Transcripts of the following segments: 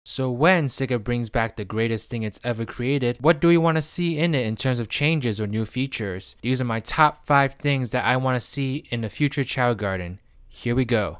So when Sega brings back the greatest thing it's ever created, what do we want to see in it in terms of changes or new features? These are my top 5 things that I want to see in the future Chao Garden. Here we go.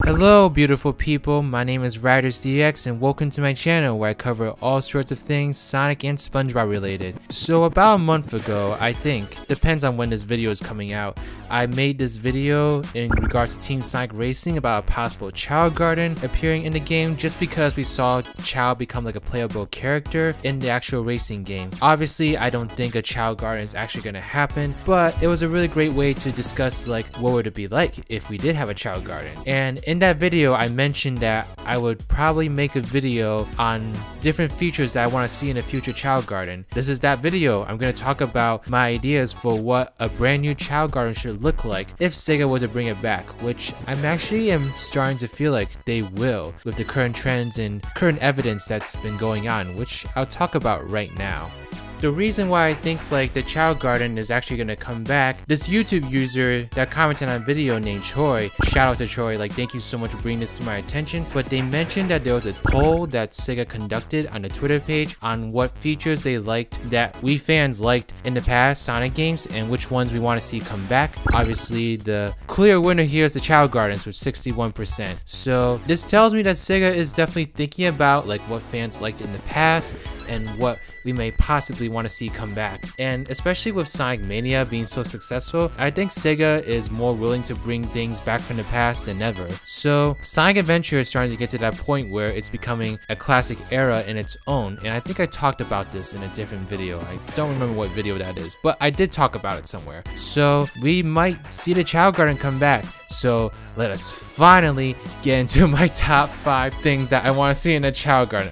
Hello beautiful people, my name is RidersDX and welcome to my channel where I cover all sorts of things Sonic and SpongeBob related. So about a month ago, I think, depends on when this video is coming out, I made this video in regards to Team Sonic Racing about a possible Chao Garden appearing in the game just because we saw Chao become like a playable character in the actual racing game. Obviously, I don't think a Chao Garden is actually going to happen, but it was a really great way to discuss like what would it be like if we did have a Chao Garden. And in that video, I mentioned that I would probably make a video on different features that I want to see in a future Chao Garden. This is that video. I'm going to talk about my ideas for what a brand new Chao Garden should look like if Sega was to bring it back, which I'm actually starting to feel like they will with the current trends and current evidence that's been going on, which I'll talk about right now. The reason why I think like the Chao Garden is actually gonna come back, this YouTube user that commented on a video named Troy, shout out to Troy, like thank you so much for bringing this to my attention, but they mentioned that there was a poll that Sega conducted on the Twitter page on what features they liked that we fans liked in the past Sonic games and which ones we want to see come back. Obviously the clear winner here is the Chao Gardens with 61%. So this tells me that Sega is definitely thinking about like what fans liked in the past and what we may possibly want to see come back. And especially with Sonic Mania being so successful, I think Sega is more willing to bring things back from the past than ever. So Sonic Adventure is starting to get to that point where it's becoming a classic era in its own, and I think I talked about this in a different video. I don't remember what video that is, but I did talk about it somewhere. So we might see the Chao Garden come back. So let us finally get into my top 5 things that I want to see in the Chao Garden.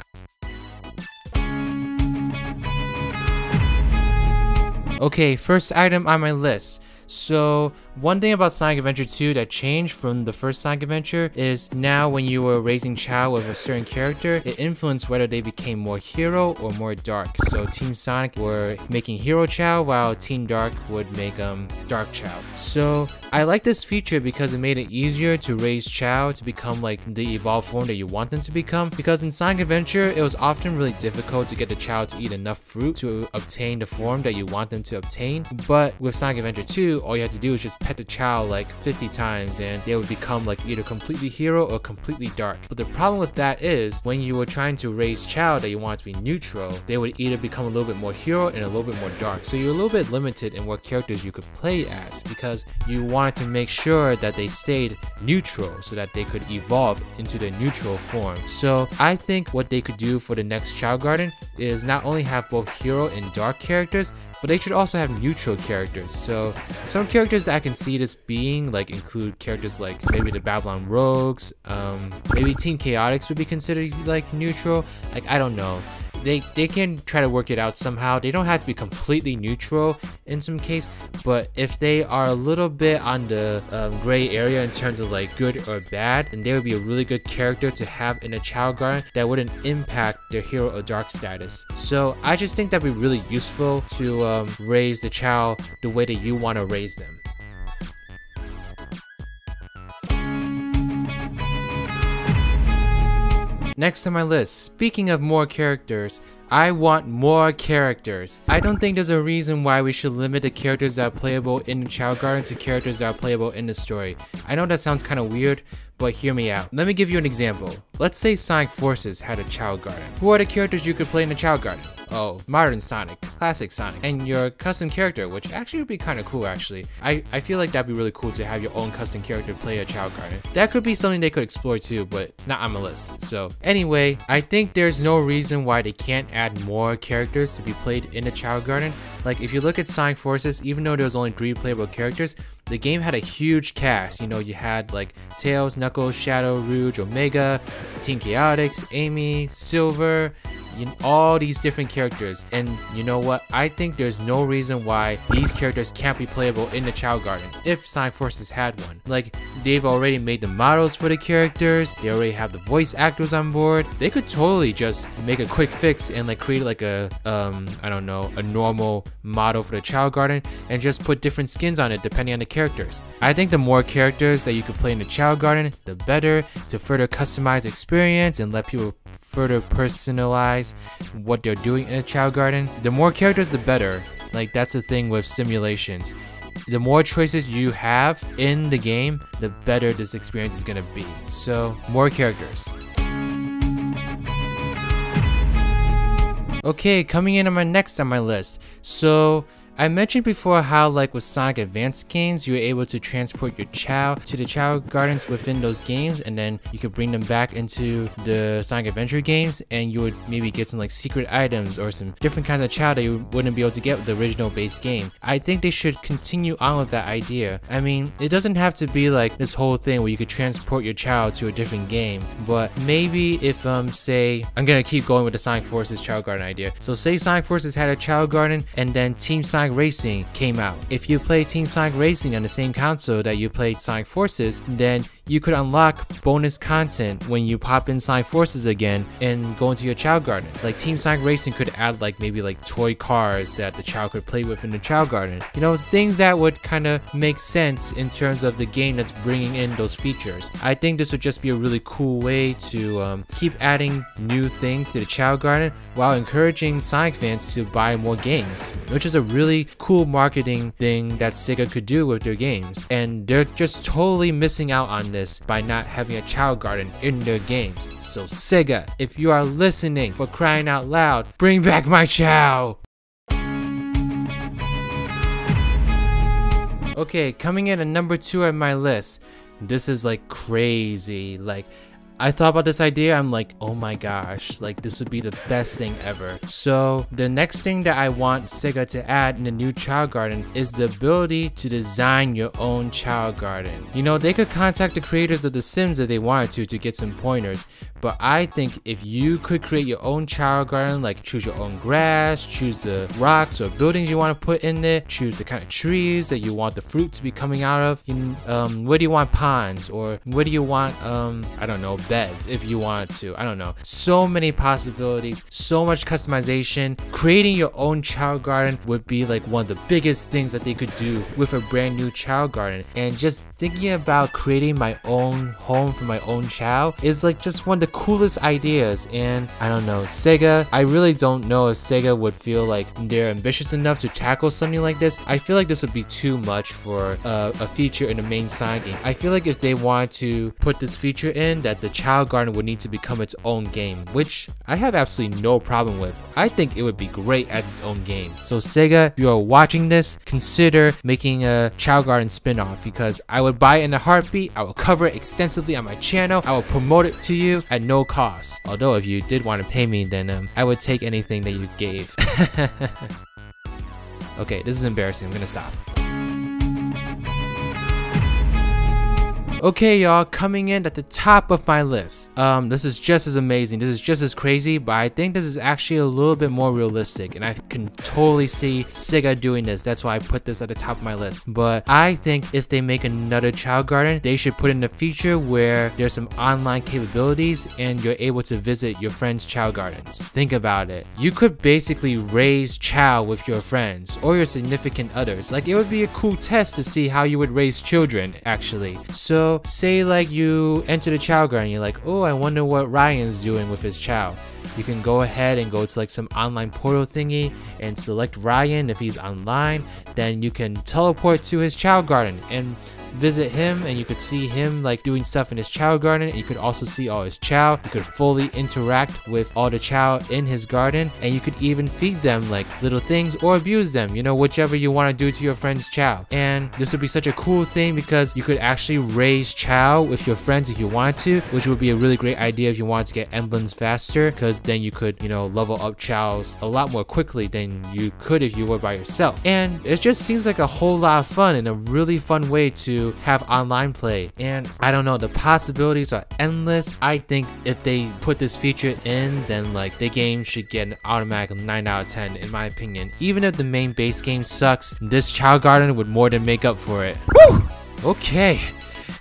Okay, first item on my list. So one thing about Sonic Adventure 2 that changed from the first Sonic Adventure is now when you were raising Chao with a certain character, it influenced whether they became more hero or more dark. So Team Sonic were making hero Chao while Team Dark would make dark Chao. So I like this feature because it made it easier to raise Chao to become like the evolved form that you want them to become, because in Sonic Adventure it was often really difficult to get the Chao to eat enough fruit to obtain the form that you want them to obtain. But with Sonic Adventure 2, all you had to do is just pet the Chao like 50 times and they would become like either completely hero or completely dark. But the problem with that is when you were trying to raise Chao that you want to be neutral, they would either become a little bit more hero and a little bit more dark. So you're a little bit limited in what characters you could play as because you wanted to make sure that they stayed neutral so that they could evolve into the neutral form. So I think what they could do for the next Chao Garden is not only have both hero and dark characters, but they should also have neutral characters. So some characters that I can see this being like include characters like maybe the Babylon Rogues, maybe Team Chaotix would be considered like neutral. Like I don't know. They can try to work it out somehow. They don't have to be completely neutral in some case, but if they are a little bit on the gray area in terms of like good or bad, then they would be a really good character to have in a Chao Garden that wouldn't impact their hero or dark status. So I just think that'd be really useful to raise the Chao the way that you want to raise them. Next on my list, speaking of more characters, I want more characters. I don't think there's a reason why we should limit the characters that are playable in the Chao Garden to characters that are playable in the story. I know that sounds kind of weird, but hear me out. Let me give you an example. Let's say Sonic Forces had a Chao Garden. Who are the characters you could play in the Chao Garden? Oh, modern Sonic, classic Sonic, and your custom character, which actually would be kind of cool actually. I feel like that'd be really cool to have your own custom character play a Chao Garden. That could be something they could explore too, but it's not on my list. So anyway, I think there's no reason why they can't add more characters to be played in the Chao Garden. Like if you look at Sonic Forces, even though there was only 3 playable characters, the game had a huge cast. You know, you had like Tails, Knuckles, Shadow, Rouge, Omega, Team Chaotix, Amy, Silver, all these different characters, and you know what? I think there's no reason why these characters can't be playable in the Chao Garden if Sonic Forces had one. Like, they've already made the models for the characters, they already have the voice actors on board. They could totally just make a quick fix and like create like a I don't know, a normal model for the Chao Garden and just put different skins on it depending on the characters. I think the more characters that you could play in the Chao Garden, the better, to further customize experience and let people further personalize what they're doing in a Chao Garden. The more characters, the better. Like, that's the thing with simulations. The more choices you have in the game, the better this experience is gonna be. So, more characters. Okay, coming in on my next on my list. So, I mentioned before how like with Sonic Advance games, you were able to transport your Chao to the Chao Gardens within those games, and then you could bring them back into the Sonic Adventure games, and you would maybe get some like secret items or some different kinds of Chao that you wouldn't be able to get with the original base game. I think they should continue on with that idea. I mean, it doesn't have to be like this whole thing where you could transport your Chao to a different game, but maybe if say, I'm gonna keep going with the Sonic Forces Chao Garden idea. So say Sonic Forces had a Chao Garden and then Team Sonic Racing came out. If you play Team Sonic Racing on the same console that you played Sonic Forces, then you could unlock bonus content when you pop in Sonic Forces again and go into your Chao Garden. Like Team Sonic Racing could add like maybe like toy cars that the Chao could play with in the Chao Garden. You know, things that would kind of make sense in terms of the game that's bringing in those features. I think this would just be a really cool way to keep adding new things to the Chao Garden while encouraging Sonic fans to buy more games, which is a really cool marketing thing that Sega could do with their games. And they're just totally missing out on this by not having a Chao Garden in their games. So Sega, if you are listening, for crying out loud, bring back my Chao! Okay, coming in at number 2 on my list. This is like crazy. Like, I thought about this idea, I'm like, oh my gosh, like this would be the best thing ever. So the next thing that I want Sega to add in the new Chao Garden is the ability to design your own Chao Garden. You know, they could contact the creators of The Sims if they wanted to get some pointers, but I think if you could create your own Chao Garden, like choose your own grass, choose the rocks or buildings you want to put in it, choose the kind of trees that you want the fruit to be coming out of, where do you want ponds, or where do you want, I don't know, beds if you want to. I don't know. So many possibilities, so much customization. Creating your own Chao Garden would be like one of the biggest things that they could do with a brand new Chao Garden. And just thinking about creating my own home for my own Chao is like just one of the coolest ideas. And I don't know, Sega, I really don't know if Sega would feel like they're ambitious enough to tackle something like this. I feel like this would be too much for a feature in the main Sonic game. I feel like if they wanted to put this feature in, that the Chao Garden would need to become its own game, which I have absolutely no problem with. I think it would be great as its own game. So Sega, if you are watching this, consider making a Chao Garden spin-off, because I would buy it in a heartbeat. I will cover it extensively on my channel. I will promote it to you at no cost. Although if you did want to pay me, then I would take anything that you gave. Okay, this is embarrassing. I'm gonna stop. Okay, y'all, coming in at the top of my list. This is just as amazing, this is just as crazy, but I think this is actually a little bit more realistic, and I can totally see Sega doing this. That's why I put this at the top of my list. But I think if they make another Chao Garden, they should put in a feature where there's some online capabilities and you're able to visit your friends' Chao Gardens. Think about it. You could basically raise Chao with your friends or your significant others. Like, it would be a cool test to see how you would raise children, actually. So say like you enter the Chao Garden, you're like, oh, I wonder what Ryan's doing with his Chao. You can go ahead and go to like some online portal thingy and select Ryan. If he's online, then you can teleport to his Chao Garden and visit him, and you could see him like doing stuff in his Chao Garden, and you could also see all his Chao. You could fully interact with all the Chao in his garden, and you could even feed them like little things or abuse them, you know, whichever you want to do to your friend's Chao. And this would be such a cool thing because you could actually raise Chao with your friends if you wanted to, which would be a really great idea if you wanted to get emblems faster, because then you could, you know, level up Chaos a lot more quickly than you could if you were by yourself. And it just seems like a whole lot of fun and a really fun way to to have online play. And I don't know, the possibilities are endless. I think if they put this feature in, then like the game should get an automatic 9 out of 10 in my opinion. Even if the main base game sucks, this Chao Garden would more than make up for it. Woo! Okay.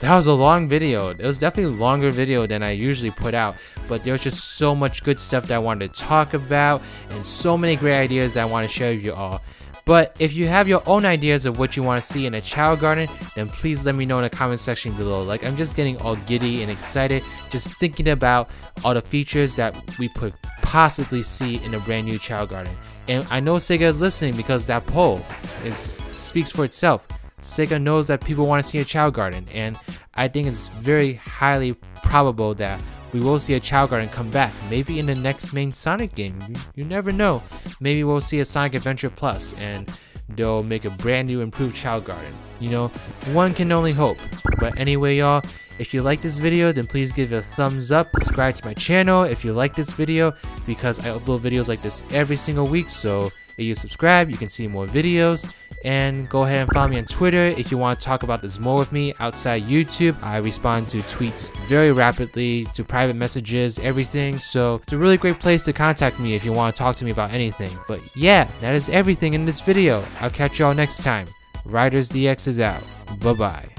That was a long video. It was definitely a longer video than I usually put out, but there was just so much good stuff that I wanted to talk about and so many great ideas that I want to share with you all. But if you have your own ideas of what you want to see in a Chao Garden, then please let me know in the comment section below. Like, I'm just getting all giddy and excited just thinking about all the features that we could possibly see in a brand new Chao Garden. And I know Sega is listening because that poll speaks for itself. Sega knows that people want to see a Chao Garden, and I think it's very highly probable that we will see a Chao Garden come back, maybe in the next main Sonic game. You never know. Maybe we'll see a Sonic Adventure Plus and they'll make a brand new improved Chao Garden. You know, one can only hope. But anyway, y'all, if you like this video, then please give it a thumbs up. Subscribe to my channel if you like this video, because I upload videos like this every single week. So if you subscribe, you can see more videos. And go ahead and follow me on Twitter if you want to talk about this more with me outside YouTube. I respond to tweets very rapidly, to private messages, everything. So it's a really great place to contact me if you want to talk to me about anything. But yeah, that is everything in this video. I'll catch y'all next time. RidersDX is out. Bye-bye.